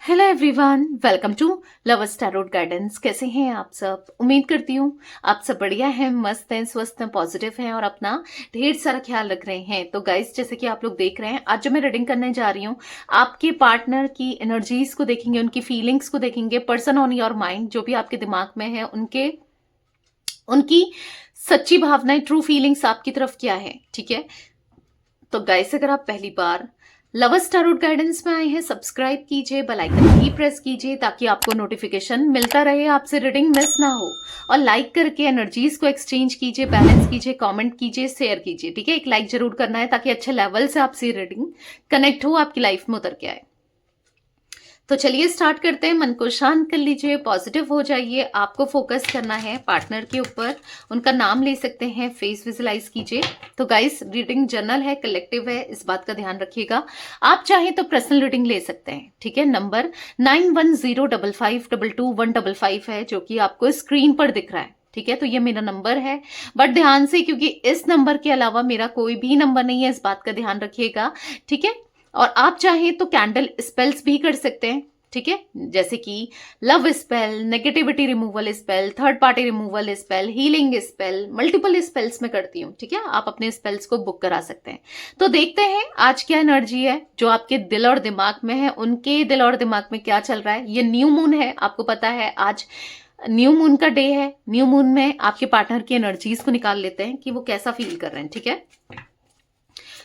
Hello everyone, welcome to lovers tarot guidance. कैसे हैं आप सब? उम्मीद करती हूँ आप सब बढ़िया हैं, मस्त हैं, स्वस्थ हैं, पॉजिटिव हैं और अपना ढेर सारा ख्याल रख रहे हैं। तो गाइस, जैसे कि आप लोग देख रहे हैं, आज जो मैं रीडिंग करने जा रही हूँ, आपके पार्टनर की एनर्जीज को देखेंगे, उनकी फीलिंग्स को देखेंगे, पर्सन ऑन योर माइंड, जो भी आपके दिमाग में है, उनकी सच्ची भावनाएं, ट्रू फीलिंग्स आपकी तरफ क्या है। ठीक है, तो गाइस, अगर आप पहली बार लवर्स टैरोट गाइडेंस में आए हैं, सब्सक्राइब कीजिए, बेल आइकन की प्रेस कीजिए ताकि आपको नोटिफिकेशन मिलता रहे, आपसे रीडिंग मिस ना हो। और लाइक करके एनर्जीज को एक्सचेंज कीजिए, बैलेंस कीजिए, कमेंट कीजिए, शेयर कीजिए। ठीक है, एक लाइक जरूर करना है ताकि अच्छे लेवल से आपसे रीडिंग कनेक्ट हो, आपकी लाइफ में उतर के आए। तो चलिए स्टार्ट करते हैं। मन को शांत कर लीजिए, पॉजिटिव हो जाइए। आपको फोकस करना है पार्टनर के ऊपर, उनका नाम ले सकते हैं, फेस विजुलाइज कीजिए। तो गाइस, रीडिंग जनरल है, कलेक्टिव है, इस बात का ध्यान रखिएगा। आप चाहें तो पर्सनल रीडिंग ले सकते हैं। ठीक है, नंबर 9105522155 है, जो कि आपको स्क्रीन पर दिख रहा है। ठीक है, तो ये मेरा नंबर है, बट ध्यान से, क्योंकि इस नंबर के अलावा मेरा कोई भी नंबर नहीं है, इस बात का ध्यान रखिएगा। ठीक है, और आप चाहें तो कैंडल स्पेल्स भी कर सकते हैं। ठीक है, जैसे कि love spell, negativity removal spell, third party removal spell, healing spell, multiple spells में करती हूँ। ठीक है, आप अपने स्पेल्स को बुक करा सकते हैं। तो देखते हैं आज क्या एनर्जी है जो आपके दिल और दिमाग में है, उनके दिल और दिमाग में क्या चल रहा है। ये न्यू मून है, आपको पता है आज न्यू मून का डे है। न्यू मून में आपके पार्टनर की एनर्जीज को निकाल लेते हैं कि वो कैसा फील कर रहे हैं। ठीक है,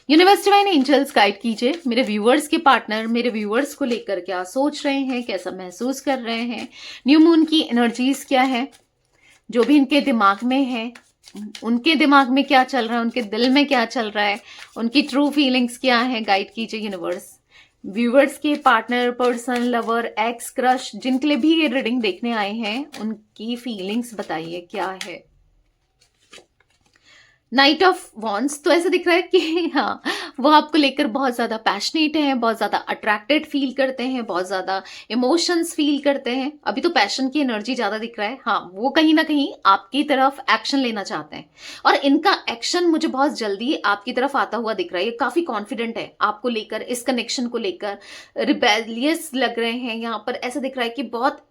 यूनिवर्स डिवाइन एंजल्स गाइड कीजिए मेरे व्यूअर्स के पार्टनर मेरे व्यूअर्स को लेकर क्या सोच रहे हैं, कैसा महसूस कर रहे हैं, न्यू मून की एनर्जीज क्या है, जो भी इनके दिमाग में है, उनके दिमाग में क्या चल रहा है, उनके दिल में क्या चल रहा है, उनकी ट्रू फीलिंग्स क्या है। गाइड कीजिए यूनिवर्स। व्यूअर्स के partner, person, lover, x, crush, जिनके लिए भी ये रीडिंग देखने आए हैं, उनकी फीलिंग्स बताइए क्या है। नाइट ऑफ वॉन्ड्स, तो ऐसा दिख रहा है कि हाँ, वो आपको लेकर बहुत ज्यादा पैशनेट है, बहुत ज्यादा अट्रैक्टेड फील करते हैं, बहुत ज्यादा इमोशंस फील करते हैं। अभी तो पैशन की एनर्जी ज्यादा दिख रहा है। हाँ, वो कहीं ना कहीं आपकी तरफ एक्शन लेना चाहते हैं और इनका एक्शन मुझे बहुत जल्दी आपकी तरफ आता हुआ दिख रहा है। ये काफी कॉन्फिडेंट है आपको लेकर, इस कनेक्शन को लेकर, रिबेलियस लग रहे हैं। यहाँ पर ऐसा दिख रहा है कि बहुत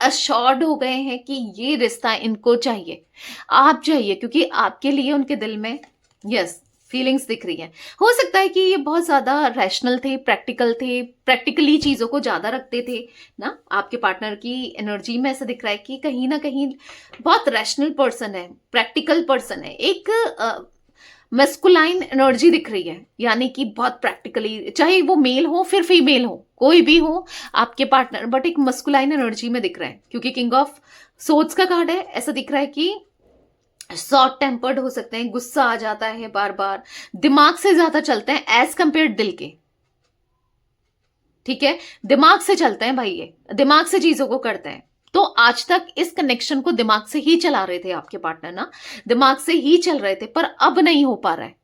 अश्योर्ड हो गए हैं कि ये रिश्ता इनको चाहिए, आप चाहिए, क्योंकि आपके लिए उनके दिल में यस फीलिंग्स दिख रही है। हो सकता है कि ये बहुत ज्यादा रैशनल थे, प्रैक्टिकल थे, प्रैक्टिकली चीजों को ज्यादा रखते थे ना। आपके पार्टनर की एनर्जी में ऐसा दिख रहा है कि कहीं ना कहीं बहुत रैशनल पर्सन है, प्रैक्टिकल पर्सन है, एक मस्कुलाइन एनर्जी दिख रही है, यानी कि बहुत प्रैक्टिकली, चाहे वो मेल हो फिर फीमेल हो, कोई भी हो आपके पार्टनर, बट एक मस्कुलाइन एनर्जी में दिख रहा है। क्योंकि किंग ऑफ सोर्ड्स का कार्ड है, ऐसा दिख रहा है कि शॉर्ट टेम्पर्ड हो सकते हैं, गुस्सा आ जाता है बार बार, दिमाग से ज्यादा चलते हैं एज कंपेयर दिल के। ठीक है, दिमाग से चलते हैं भाई, ये दिमाग से चीजों को करते हैं। तो आज तक इस कनेक्शन को दिमाग से ही चला रहे थे आपके पार्टनर ना, दिमाग से ही चल रहे थे, पर अब नहीं हो पा रहा है,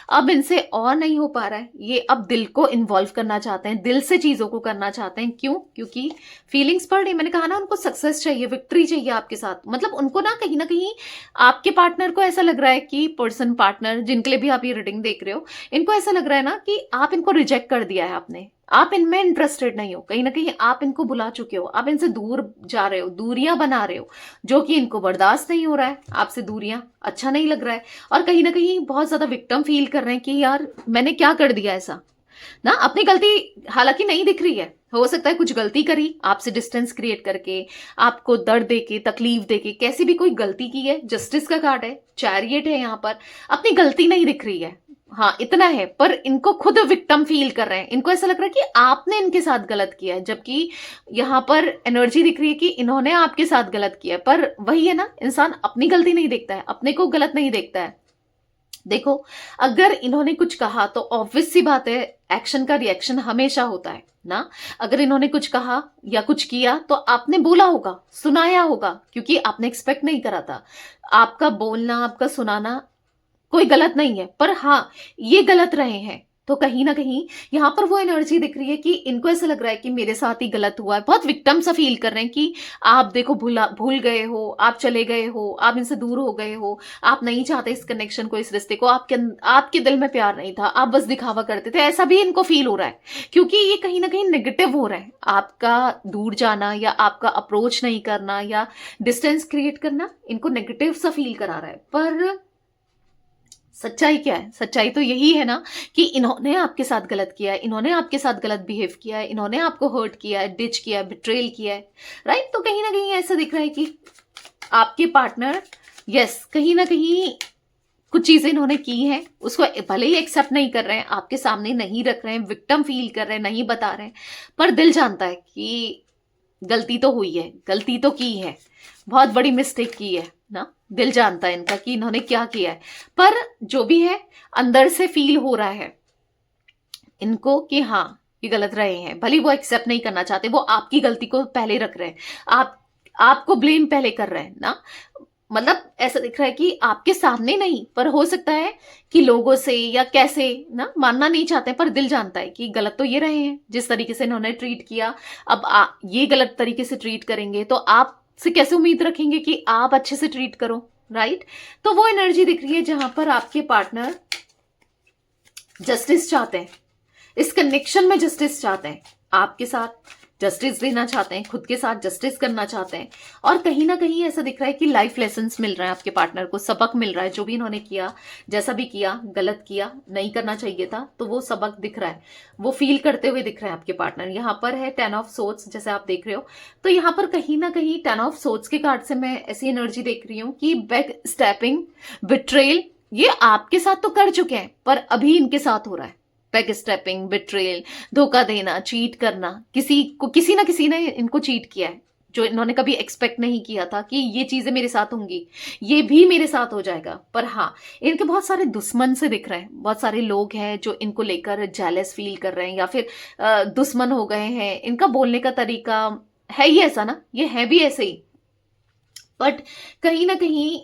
अब इनसे और नहीं हो पा रहा है। ये अब दिल को इन्वॉल्व करना चाहते हैं, दिल से चीजों को करना चाहते हैं। क्यों? क्योंकि फीलिंग्स पड़ रही, मैंने कहा ना, उनको सक्सेस चाहिए, विक्ट्री चाहिए आपके साथ। मतलब उनको ना कहीं आपके पार्टनर को ऐसा लग रहा है कि पर्सन, पार्टनर जिनके लिए भी आप ये रीडिंग देख रहे हो, इनको ऐसा लग रहा है ना कि आप इनको रिजेक्ट कर दिया है आपने, आप इनमें इंटरेस्टेड नहीं हो, कहीं ना कहीं आप इनको बुला चुके हो, आप इनसे दूर जा रहे हो, दूरियां बना रहे हो, जो कि इनको बर्दाश्त नहीं हो रहा है। आपसे दूरियां अच्छा नहीं लग रहा है और कहीं ना कहीं बहुत ज्यादा विक्टिम फील कर रहे हैं कि यार मैंने क्या कर दिया ऐसा ना। अपनी गलती हालांकि नहीं दिख रही है, हो सकता है कुछ गलती करी, आपसे डिस्टेंस क्रिएट करके, आपको दर्द देके, तकलीफ देके, कैसी भी कोई गलती की है। जस्टिस का कार्ड है, चैरियट है, यहाँ पर अपनी गलती नहीं दिख रही है। हाँ, इतना है, पर इनको खुद विक्टिम फील कर रहे हैं, इनको ऐसा लग रहा है कि आपने इनके साथ गलत किया है, जबकि यहाँ पर एनर्जी दिख रही है कि इन्होंने आपके साथ गलत किया है। पर वही है ना, इंसान अपनी गलती नहीं देखता है, अपने को गलत नहीं देखता है। देखो, अगर इन्होंने कुछ कहा तो ऑब्वियस सी बात है, एक्शन का रिएक्शन हमेशा होता है ना। अगर इन्होंने कुछ कहा या कुछ किया तो आपने बोला होगा, सुनाया होगा, क्योंकि आपने एक्सपेक्ट नहीं करा था। आपका बोलना, आपका सुनाना कोई गलत नहीं है, पर हाँ, ये गलत रहे हैं, तो कहीं ना कहीं यहाँ पर वो एनर्जी दिख रही है कि इनको ऐसा लग रहा है कि मेरे साथ ही गलत हुआ है, बहुत विक्टिम सा फील कर रहे हैं कि आप देखो भूल गए हो, आप चले गए हो, आप इनसे दूर हो गए हो, आप नहीं चाहते इस कनेक्शन को, इस रिश्ते को, आपके दिल में प्यार नहीं था, आप बस दिखावा करते थे, ऐसा भी इनको फील हो रहा है। क्योंकि ये कहीं ना कहीं नेगेटिव हो रहा है, आपका दूर जाना या आपका अप्रोच नहीं करना या डिस्टेंस क्रिएट करना इनको नेगेटिव सा फील करा रहा है। पर सच्चाई क्या है? सच्चाई तो यही है ना कि इन्होंने आपके साथ गलत किया है, इन्होंने आपके साथ गलत बिहेव किया है, इन्होंने आपको हर्ट किया है, डिच किया है, बिट्रेल किया है, राइट? तो कहीं ना कहीं ऐसा दिख रहा है कि आपके पार्टनर यस कहीं ना कहीं कुछ चीजें इन्होंने की हैं, उसको भले ही एक्सेप्ट नहीं कर रहे हैं, आपके सामने नहीं रख रहे हैं, विक्टिम फील कर रहे हैं, नहीं बता रहे हैं, पर दिल जानता है कि गलती तो हुई है, गलती तो की है, बहुत बड़ी मिस्टेक की है ना। दिल जानता है इनका कि इन्होंने क्या किया है, पर जो भी है अंदर से फील हो रहा है इनको कि हाँ ये गलत रहे हैं। भले वो एक्सेप्ट नहीं करना चाहते, वो आपकी गलती को पहले रख रहे हैं, आपको ब्लेम पहले कर रहे हैं ना। मतलब ऐसा दिख रहा है कि आपके सामने नहीं, पर हो सकता है कि लोगों से या कैसे ना मानना नहीं चाहते, पर दिल जानता है कि गलत तो ये रहे हैं जिस तरीके से इन्होंने ट्रीट किया। अब ये गलत तरीके से ट्रीट करेंगे तो आप से कैसे उम्मीद रखेंगे कि आप अच्छे से ट्रीट करो, राइट? तो वो एनर्जी दिख रही है जहां पर आपके पार्टनर जस्टिस चाहते हैं, इस कनेक्शन में जस्टिस चाहते हैं, आपके साथ जस्टिस देना चाहते हैं, खुद के साथ जस्टिस करना चाहते हैं। और कहीं ना कहीं ऐसा दिख रहा है कि लाइफ लेसन्स मिल रहा है आपके पार्टनर को, सबक मिल रहा है। जो भी इन्होंने किया, जैसा भी किया, गलत किया, नहीं करना चाहिए था, तो वो सबक दिख रहा है, वो फील करते हुए दिख रहे हैं आपके पार्टनर। यहाँ पर है 10 ऑफ सोर्ड्स, जैसे आप देख रहे हो। तो यहाँ पर कहीं ना कहीं 10 ऑफ सोर्ड्स के कार्ड से मैं ऐसी एनर्जी देख रही हूँ कि बैक स्टेपिंग, बिट्रेल, ये आपके साथ तो कर चुके हैं, पर अभी इनके साथ हो रहा है। बैक स्टेपिंग, बिट्रेल, धोखा देना, चीट करना, किसी ना किसी ने इनको चीट किया है, जो इन्होंने कभी एक्सपेक्ट नहीं किया था कि ये चीजें मेरे साथ होंगी, ये भी मेरे साथ हो जाएगा। पर हाँ, इनके बहुत सारे दुश्मन से दिख रहे हैं, बहुत सारे लोग हैं जो इनको लेकर जेलस फील कर रहे हैं या फिर दुश्मन हो गए हैं। इनका बोलने का तरीका है ही ऐसा ना, ये है भी ऐसे ही, बट कहीं ना कहीं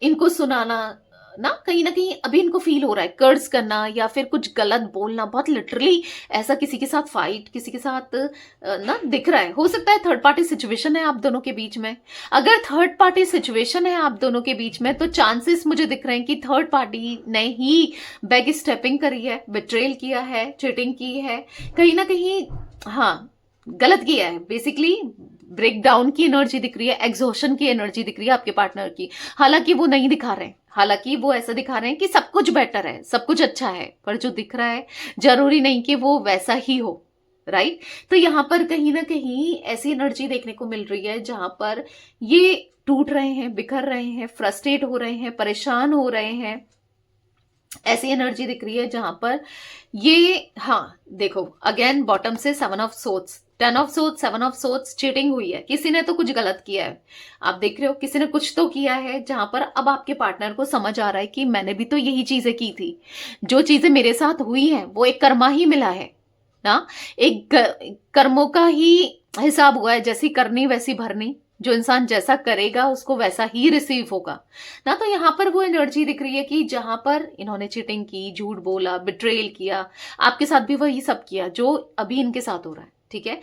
इनको सुनाना ना, कहीं ना कहीं अभी इनको फील हो रहा है कर्ज करना या फिर कुछ गलत बोलना, बहुत लिटरली ऐसा किसी के साथ फाइट, किसी के साथ ना दिख रहा है। हो सकता है थर्ड पार्टी सिचुएशन है आप दोनों के बीच में। अगर थर्ड पार्टी सिचुएशन है आप दोनों के बीच में, तो चांसेस मुझे दिख रहे हैं कि थर्ड पार्टी ने ही बैक स्टेपिंग करी है, बिट्रेल किया है, चीटिंग की है, कहीं ना कहीं हाँ गलत किया है। बेसिकली ब्रेकडाउन की एनर्जी दिख रही है, एग्जॉशन की एनर्जी दिख रही है आपके पार्टनर की। हालांकि वो नहीं दिखा रहे हैं, हालांकि वो ऐसा दिखा रहे हैं कि सब कुछ बेटर है, सब कुछ अच्छा है, पर जो दिख रहा है जरूरी नहीं कि वो वैसा ही हो, राइट? तो यहां पर कहीं ना कहीं ऐसी एनर्जी देखने को मिल रही है जहां पर ये टूट रहे हैं, बिखर रहे हैं, फ्रस्ट्रेट हो रहे हैं, परेशान हो रहे हैं। ऐसी एनर्जी दिख रही है जहां पर ये हाँ देखो, अगेन बॉटम से 7 of swords, 10 of swords, 7 of swords, cheating हुई है, किसी ने तो कुछ गलत किया है। आप देख रहे हो किसी ने कुछ तो किया है जहां पर अब आपके पार्टनर को समझ आ रहा है कि मैंने भी तो यही चीजें की थी, जो चीजें मेरे साथ हुई हैं वो एक कर्मा ही मिला है ना, एक कर्मों का ही हिसाब हुआ है, जैसी करनी वैसी भरनी, जो इंसान जैसा करेगा उसको वैसा ही रिसीव होगा ना। तो यहाँ पर वो एनर्जी दिख रही है कि जहां पर इन्होंने चीटिंग की, झूठ बोला, बिट्रेल किया, आपके साथ भी वही सब किया जो अभी इनके साथ हो रहा है, ठीक है?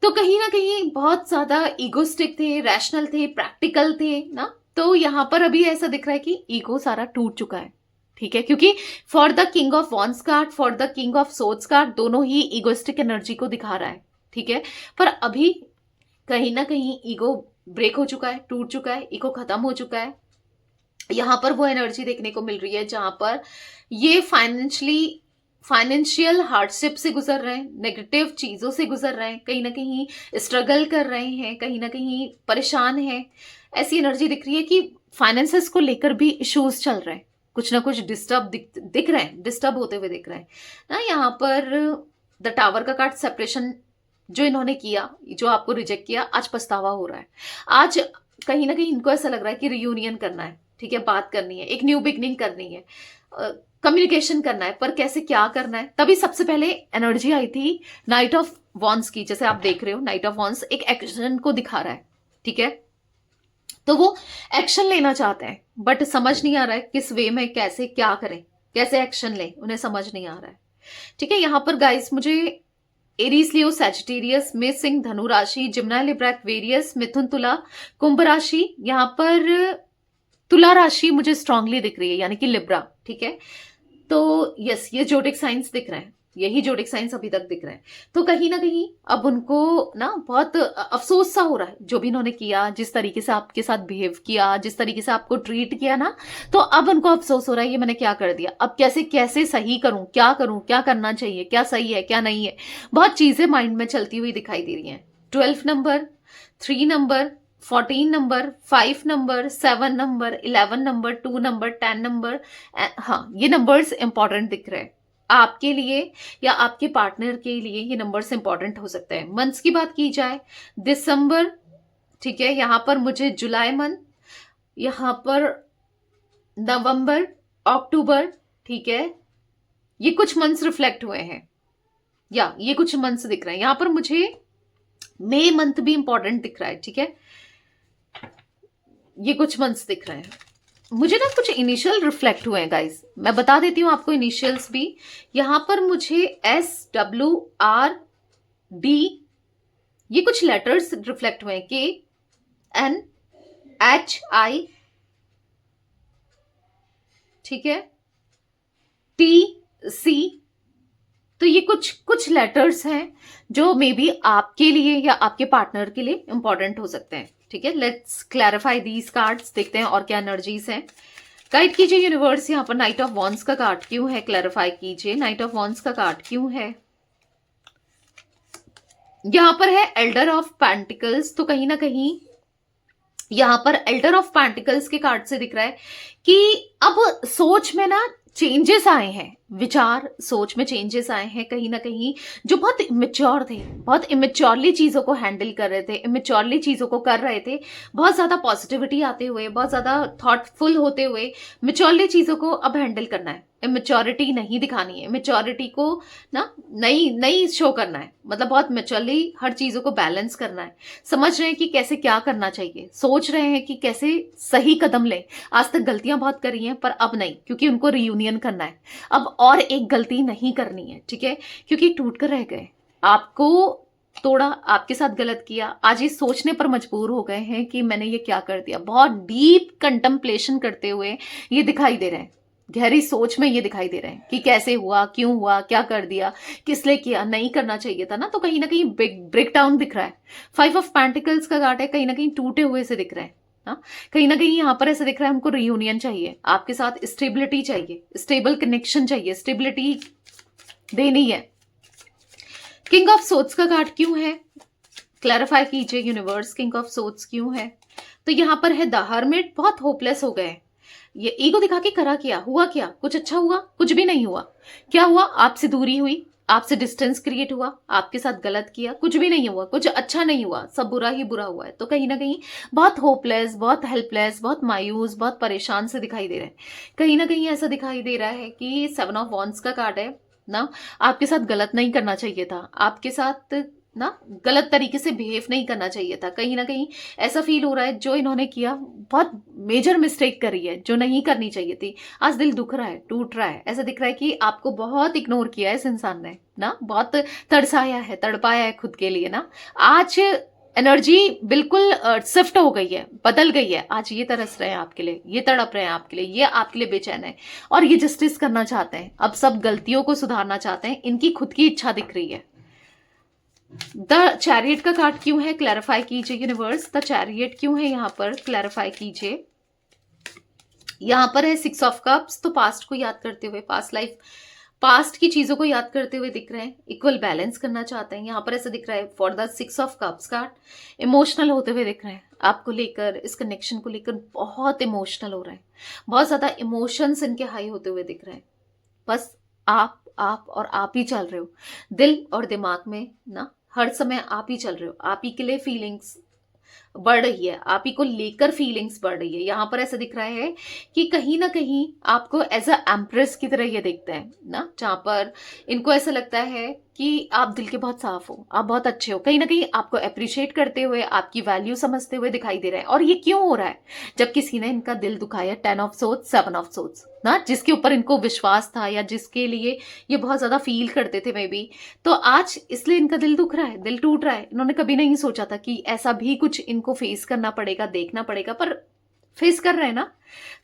तो कहीं ना कहीं बहुत ज्यादा ईगोस्टिक थे, रैशनल थे, प्रैक्टिकल थे ना। तो यहां पर अभी ऐसा दिख रहा है कि ईगो सारा टूट चुका है, ठीक है? क्योंकि for the king of wands card, for the king of swords card, दोनों ही ईगोस्टिक एनर्जी को दिखा रहा है, ठीक है? पर अभी कहीं ना कहीं ईगो ब्रेक हो चुका है, टूट चुका है, ईगो खत्म हो चुका है। यहां पर वो एनर्जी देखने को मिल रही है जहां पर ये फाइनेंशियल हार्डशिप से गुजर रहे हैं, नेगेटिव चीजों से गुजर रहे हैं, कहीं ना कहीं स्ट्रगल कर रहे हैं, कहीं ना कहीं परेशान हैं। ऐसी एनर्जी दिख रही है कि फाइनेंसेस को लेकर भी इश्यूज चल रहे हैं, कुछ ना कुछ डिस्टर्ब दिख रहे हैं, डिस्टर्ब होते हुए दिख रहे हैं ना। यहाँ पर द टावर का कार्ड, सेपरेशन जो इन्होंने किया, जो आपको रिजेक्ट किया, आज पछतावा हो रहा है। आज कहीं ना कहीं इनको ऐसा लग रहा है कि रियूनियन करना है, ठीक है, बात करनी है, एक न्यू बिगनिंग करनी है, कम्युनिकेशन करना है, पर कैसे, क्या करना है? तभी सबसे पहले एनर्जी आई थी नाइट ऑफ वॉन्स की, जैसे आप देख रहे हो नाइट ऑफ वॉन्स एक एक्शन को दिखा रहा है, ठीक है? तो वो एक्शन लेना चाहते हैं, बट समझ नहीं आ रहा है किस वे में, कैसे, क्या करें, कैसे एक्शन लें, उन्हें समझ नहीं आ रहा है। ठीक है, यहाँ पर गाइस मुझे एरीज, लियो, सैजिटेरियस, मेष, सिंह, धनु राशि, जिम्ना, लिब्रा, एक्वेरियस, मिथुन, तुला, कुंभ राशि, यहाँ पर तुला राशि मुझे स्ट्रांगली दिख रही है, यानी कि लिब्रा। ठीक है, तो यस, ये जोडिक साइंस दिख रहे हैं, यही जोडिक साइंस अभी तक दिख रहे हैं। तो कहीं ना कहीं अब उनको ना बहुत अफसोस सा हो रहा है, जो भी इन्होंने किया, जिस तरीके से आपके साथ बिहेव किया, जिस तरीके से आपको ट्रीट किया ना, तो अब उनको अफसोस हो रहा है ये मैंने क्या कर दिया, अब कैसे कैसे सही करूं, क्या करना चाहिए, क्या सही है क्या नहीं है। बहुत चीजें माइंड में चलती हुई दिखाई दे रही हैं। 12 number, 3 number, 14 number, 5 number, 7 number, 11 number, 2 number, 10 number. हाँ, ये नंबर्स इंपॉर्टेंट दिख रहे हैं आपके लिए या आपके पार्टनर के लिए, ये नंबर्स इंपॉर्टेंट हो सकते हैं। मंथ्स की बात की जाए, दिसंबर, ठीक है, यहां पर मुझे जुलाई मंथ, यहां पर नवंबर, अक्टूबर, ठीक है, ये कुछ मंथ्स रिफ्लेक्ट हुए हैं, या ये कुछ मंथ्स दिख रहे हैं। यहां पर मुझे मई मंथ भी इंपॉर्टेंट दिख रहा है। ठीक है, ये कुछ मंथ्स दिख रहे हैं मुझे ना, कुछ इनिशियल रिफ्लेक्ट हुए हैं गाइस, मैं बता देती हूं आपको इनिशियल्स भी। यहां पर मुझे SWRD, ये कुछ लेटर्स रिफ्लेक्ट हुए हैं, KNHI, ठीक है, TC। तो ये कुछ लेटर्स हैं जो मे बी आपके लिए या आपके पार्टनर के लिए इंपॉर्टेंट हो सकते हैं। ठीक है, लेट्स क्लैरिफाई दीज कार्ड्स, देखते हैं और क्या एनर्जीज हैं। गाइड कीजिए यूनिवर्स, यहाँ पर नाइट ऑफ वॉन्ड्स का कार्ड क्यों है, क्लैरिफाई कीजिए नाइट ऑफ वॉन्ड्स का कार्ड क्यों है। यहां पर है एल्डर ऑफ पेंटिकल्स, तो कहीं ना कहीं यहां पर एल्डर ऑफ पेंटिकल्स के कार्ड से दिख रहा है कि अब सोच में ना चेंजेस आए हैं, विचार सोच में चेंजेस आए हैं कहीं ना कहीं। जो बहुत इमेच्योर थे, बहुत इमेच्योरली चीजों को हैंडल कर रहे थे, इमेच्योरली चीजों को कर रहे थे, बहुत ज्यादा पॉजिटिविटी आते हुए, बहुत ज्यादा थॉटफुल होते हुए मेच्योरली चीजों को अब हैंडल करना है। इमेच्योरिटी नहीं दिखानी है, मेच्योरिटी को ना नई शो करना है, मतलब बहुत मेच्योरली हर चीजों को बैलेंस करना है। समझ रहे हैं कि कैसे क्या करना चाहिए, सोच रहे हैं कि कैसे सही कदम लें। आज तक गलतियां बहुत करी हैं, पर अब नहीं, क्योंकि उनको रियूनियन करना है, अब और एक गलती नहीं करनी है। ठीक है, क्योंकि टूट कर रह गए, आपको तोड़ा, आपके साथ गलत किया, आज ये सोचने पर मजबूर हो गए हैं कि मैंने ये क्या कर दिया। बहुत डीप कंटेम्पलेशन करते हुए ये दिखाई दे रहे हैं, गहरी सोच में ये दिखाई दे रहे हैं कि कैसे हुआ, क्यों हुआ, क्या कर दिया, किस लिए किया, नहीं करना चाहिए था ना। तो कहीं ना कहीं ब्रेक डाउन दिख रहा है। 5 ऑफ पेंटिकल्स का कार्ड है, कहीं ना कहीं टूटे हुए से दिख रहे हैं। हाँ, कहीं ना कहीं यहां पर ऐसे दिख रहा है उनको रियूनियन चाहिए, आपके साथ स्टेबिलिटी चाहिए, स्टेबल कनेक्शन चाहिए, स्टेबिलिटी देनी है। किंग ऑफ सोर्ड्स का कार्ड क्यों है, क्लैरिफाई कीजिए यूनिवर्स, किंग ऑफ सोर्ड्स क्यों है। तो यहां पर है द हर्मिट, बहुत होपलेस हो गए, ये ईगो दिखा के करा क्या, हुआ क्या, कुछ अच्छा हुआ, कुछ भी नहीं हुआ। क्या हुआ, आपसे दूरी हुई, आपसे डिस्टेंस क्रिएट हुआ, आपके साथ गलत किया, कुछ भी नहीं हुआ, कुछ अच्छा नहीं हुआ, सब बुरा ही बुरा हुआ है। तो कहीं ना कहीं बहुत होपलेस, बहुत हेल्पलेस, बहुत मायूस, बहुत परेशान से दिखाई दे रहे हैं। कहीं ना कहीं ऐसा दिखाई दे रहा है कि 7 ऑफ वॉन्ड्स का कार्ड है ना, आपके साथ गलत नहीं करना चाहिए था, आपके साथ ना गलत तरीके से बिहेव नहीं करना चाहिए था। कहीं ना कहीं ऐसा फील हो रहा है जो इन्होंने किया बहुत मेजर मिस्टेक करी है, जो नहीं करनी चाहिए थी। आज दिल दुख रहा है, टूट रहा है, ऐसा दिख रहा है कि आपको बहुत इग्नोर किया है इस इंसान ने ना, बहुत तड़साया है, तड़पाया है खुद के लिए ना। आज एनर्जी बिल्कुल शिफ्ट हो गई है, बदल गई है। आज ये तरस रहे हैं आपके लिए, ये तड़प रहे हैं आपके लिए, ये आपके लिए बेचैन है और ये जस्टिस करना चाहते हैं, अब सब गलतियों को सुधारना चाहते हैं, इनकी खुद की इच्छा दिख रही है। द चैरियट का कार्ड क्यों है, क्लैरिफाई कीजिए यूनिवर्स, द चैरियट क्यों है यहाँ पर, क्लैरिफाई कीजिए। यहाँ पर है 6 ऑफ कप्स, तो पास्ट को याद करते हुए, पास्ट लाइफ, पास्ट की चीजों को याद करते हुए दिख रहे हैं, इक्वल बैलेंस करना चाहते हैं। यहाँ पर ऐसा दिख रहा है for the 6 of cups card, emotional होते हुए दिख रहे हैं, आपको लेकर, इस कनेक्शन को लेकर बहुत इमोशनल हो रहे हैं, बहुत ज्यादा इमोशंस इनके हाई होते हुए दिख रहे हैं। बस आप और आप ही चल रहे हो, दिल और दिमाग में ना हर समय आप ही चल रहे हो, आप ही के लिए फीलिंग्स बढ़ रही है, आप ही को लेकर फीलिंग्स बढ़ रही है। यहाँ पर ऐसा दिख रहा है कि कहीं ना कहीं आपको एज अ एम्प्रेस की तरह ये देखते हैं ना, जहाँ पर इनको ऐसा लगता है कि आप दिल के बहुत साफ हो, आप बहुत अच्छे हो, कहीं ना कहीं आपको अप्रिशिएट करते हुए, आपकी वैल्यू समझते हुए दिखाई दे रहे हैं। और ये क्यों हो रहा है? जब किसी ने इनका दिल दुखाया, 10 ऑफ सोर्ड्स, 7 ऑफ सोर्ड्स ना, जिसके ऊपर इनको विश्वास था या जिसके लिए ये बहुत ज्यादा फील करते थे मे बी, तो आज इसलिए इनका दिल दुख रहा है, दिल टूट रहा है। इन्होंने कभी नहीं सोचा था कि ऐसा भी कुछ इनको फेस करना पड़ेगा, देखना पड़ेगा, पर फेस कर रहे हैं ना।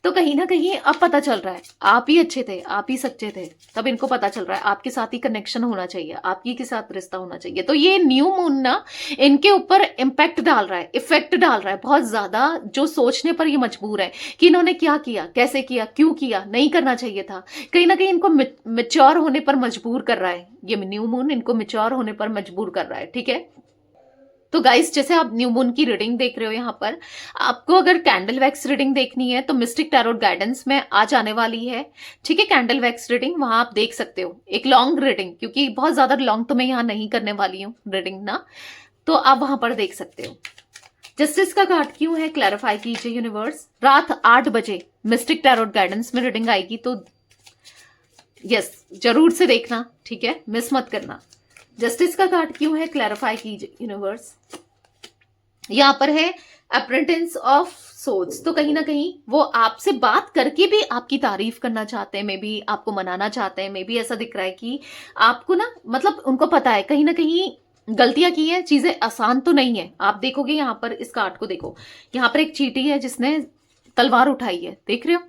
तो कहीं ना कहीं अब पता चल रहा है आप ही अच्छे थे, आप ही सच्चे थे। तब इनको पता चल रहा है आपके साथ ही कनेक्शन होना चाहिए, आपकी के साथ रिश्ता होना चाहिए। तो ये न्यू मून ना इनके ऊपर इम्पैक्ट डाल रहा है, इफेक्ट डाल रहा है बहुत ज्यादा, जो सोचने पर ये मजबूर है कि इन्होंने क्या किया, कैसे किया, क्यों किया, नहीं करना चाहिए था। कहीं ना कहीं इनको मेच्योर होने पर मजबूर कर रहा है ये न्यू मून, इनको मेच्योर होने पर मजबूर कर रहा है। ठीक है, तो गाइस जैसे आप न्यू मून की रीडिंग देख रहे हो, यहाँ पर आपको अगर कैंडल वैक्स रीडिंग देखनी है तो मिस्टिक टैरोट गाइडेंस में आ जाने वाली है। ठीक है, कैंडल वैक्स रीडिंग वहां आप देख सकते हो, एक लॉन्ग रीडिंग, क्योंकि बहुत ज्यादा लॉन्ग तो मैं यहाँ नहीं करने वाली हूँ रीडिंग ना, तो आप वहां पर देख सकते हो। जस्टिस का कार्ड क्यों है, क्लैरिफाई कीजिए यूनिवर्स। रात 8 बजे मिस्टिक टैरोट गाइडेंस में रीडिंग आएगी, तो यस जरूर से देखना, ठीक है, मिस मत करना। जस्टिस का कार्ड क्यों है, क्लैरिफाई कीजिए यूनिवर्स। यहां पर है अप्रेंटिस ऑफ सोल्स, तो कहीं ना कहीं वो आपसे बात करके भी आपकी तारीफ करना चाहते हैं, मे बी आपको मनाना चाहते हैं, मे बी ऐसा दिख रहा है कि आपको ना, मतलब उनको पता है कहीं ना कहीं गलतियां की है, चीजें आसान तो नहीं है। आप देखोगे यहाँ पर इस कार्ड को देखो, यहाँ पर एक चींटी है जिसने तलवार उठाई है, देख रहे हो।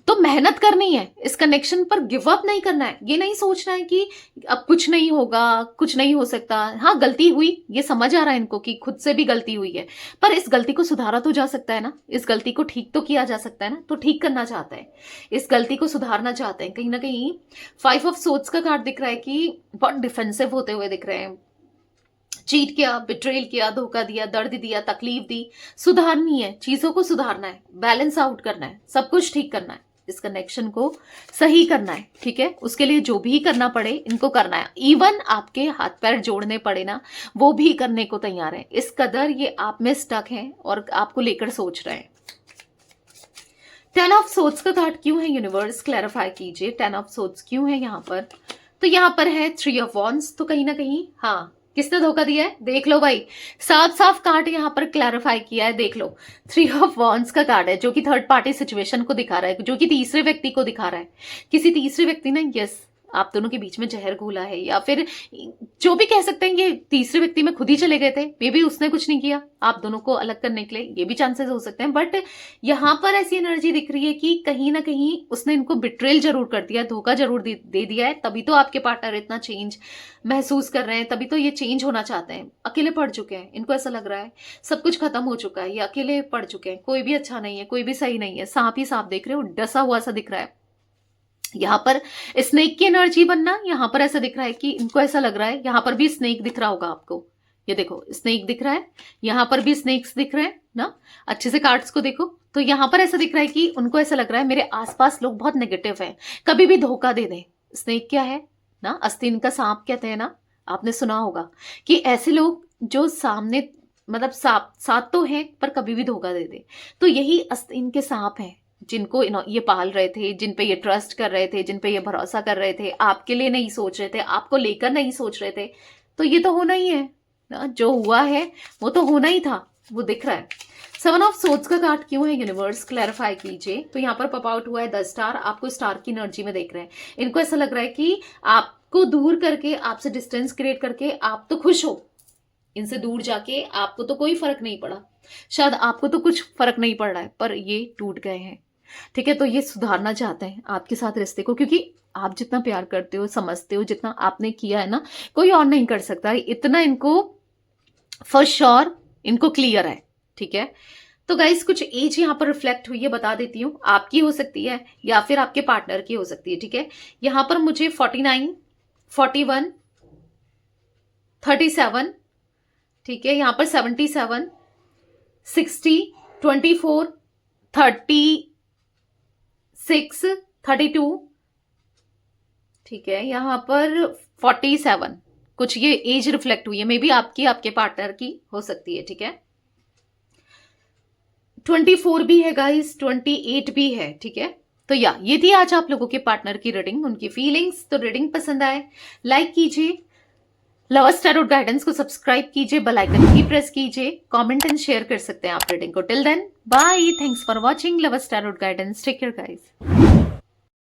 तो मेहनत करनी है इस कनेक्शन पर, गिव अप नहीं करना है, ये नहीं सोचना है कि अब कुछ नहीं होगा, कुछ नहीं हो सकता। हाँ गलती हुई, ये समझ आ रहा है इनको कि खुद से भी गलती हुई है, पर इस गलती को सुधारा तो जा सकता है ना, इस गलती को ठीक तो किया जा सकता है ना, तो ठीक करना चाहते हैं, इस गलती को सुधारना चाहते हैं। कहीं ना कहीं 5 ऑफ सोर्ड्स का कार्ड दिख रहा है कि बहुत डिफेंसिव होते हुए दिख रहे हैं, चीट किया, बिट्रेल किया, धोखा दिया, दर्द दिया, तकलीफ दी। सुधारनी है, चीजों को सुधारना है, बैलेंस आउट करना है, सब कुछ ठीक करना है, इस कनेक्शन को सही करना है। ठीक है, उसके लिए जो भी करना पड़े इनको करना है, इवन आपके हाथ पैर जोड़ने पड़े ना, वो भी करने को तैयार है। इस कदर ये आप में स्टक है और आपको लेकर सोच रहे हैं। 10 ऑफ सोर्ड्स का कार्ड क्यों है यूनिवर्स, क्लैरिफाई कीजिए। 10 ऑफ सोर्ड्स क्यों है यहाँ पर, तो यहाँ पर है 3 ऑफ वॉन्ड्स, तो कहीं ना कहीं हाँ किसने धोखा दिया है, देख लो भाई, साफ साफ कार्ड यहाँ पर क्लैरिफाई किया है, देख लो। 3 ऑफ वॉन्ड्स का कार्ड है जो कि थर्ड पार्टी सिचुएशन को दिखा रहा है, जो कि तीसरे व्यक्ति को दिखा रहा है। किसी तीसरे व्यक्ति ने, यस, आप दोनों के बीच में जहर घोला है, या फिर जो भी कह सकते हैं, ये तीसरे व्यक्ति में खुद ही चले गए थे, मे बी उसने कुछ नहीं किया आप दोनों को अलग करने के लिए, ये भी चांसेस हो सकते हैं। बट यहाँ पर ऐसी एनर्जी दिख रही है कि कहीं ना कहीं उसने इनको बिट्रेल जरूर कर दिया, धोखा जरूर दे दिया है, तभी तो आपके पार्टनर इतना चेंज महसूस कर रहे हैं, तभी तो ये चेंज होना चाहते हैं। अकेले पड़ चुके हैं, इनको ऐसा लग रहा है सब कुछ खत्म हो चुका है, ये अकेले पड़ चुके हैं, कोई भी अच्छा नहीं है, कोई भी सही नहीं है, सांप ही सांप देख रहे हो, डसा हुआ सा दिख रहा है। यहाँ पर स्नेक की एनर्जी बनना, यहाँ पर ऐसा दिख रहा है कि इनको ऐसा लग रहा है, यहाँ पर भी स्नेक दिख रहा होगा आपको, ये देखो स्नेक दिख रहा है, यहाँ पर भी स्नेक्स दिख रहे हैं ना, अच्छे से कार्ड्स को देखो। तो यहाँ पर ऐसा दिख रहा है कि उनको ऐसा लग रहा है मेरे आसपास लोग बहुत नेगेटिव हैं, कभी भी धोखा दे दें। स्नेक क्या है ना, आस्तीन का सांप कहते हैं ना, आपने सुना होगा कि ऐसे लोग जो सामने, मतलब साथ तो हैं पर कभी भी धोखा दे दे, तो यही आस्तीन के सांप हैं जिनको ये पाल रहे थे, जिन पे ये ट्रस्ट कर रहे थे, जिन पे ये भरोसा कर रहे थे, आपके लिए नहीं सोच रहे थे, आपको लेकर नहीं सोच रहे थे। तो ये तो होना ही है ना, जो हुआ है वो तो होना ही था, वो दिख रहा है। 7 ऑफ सोर्ड्स का कार्ड क्यों है यूनिवर्स, क्लैरिफाई कीजिए। तो यहाँ पर पॉप आउट हुआ है 10 स्टार, आपको स्टार की एनर्जी में देख रहे हैं। इनको ऐसा लग रहा है कि आपको दूर करके, आपसे डिस्टेंस क्रिएट करके आप तो खुश हो, इनसे दूर जाके आपको तो कोई फर्क नहीं पड़ा, शायद आपको तो कुछ फर्क नहीं पड़ रहा है, पर ये टूट गए हैं। ठीक है, तो ये सुधारना चाहते हैं आपके साथ रिश्ते को, क्योंकि आप जितना प्यार करते हो, समझते हो, जितना आपने किया है ना, कोई और नहीं कर सकता इतना, इनको फॉर श्योर इनको क्लियर है। ठीक है, तो गाइस कुछ एज यहाँ पर रिफ्लेक्ट हुई है, बता देती हूँ, आपकी हो सकती है या फिर आपके पार्टनर की हो सकती है। ठीक है, यहाँ पर मुझे 49, 41, 37, ठीक है, यहाँ पर 77, 60, 24, 36, 32, ठीक है, यहाँ पर 47, कुछ ये एज रिफ्लेक्ट हुई है, मे बी आपकी, आपके पार्टनर की हो सकती है। ठीक है, 24 भी है गाइस, 28 भी है, ठीक है। तो ये थी आज आप लोगों के पार्टनर की रीडिंग, उनकी फीलिंग्स। तो रीडिंग पसंद आए लाइक कीजिए, लवर्स टैरोट गाइडेंस को सब्सक्राइब कीजिए, बेल आइकन भी प्रेस कीजिए, कमेंट एंड शेयर कर सकते हैं आप रीडिंग को। Till then bye, thanks for watching lovers tarot guidance, take care guys.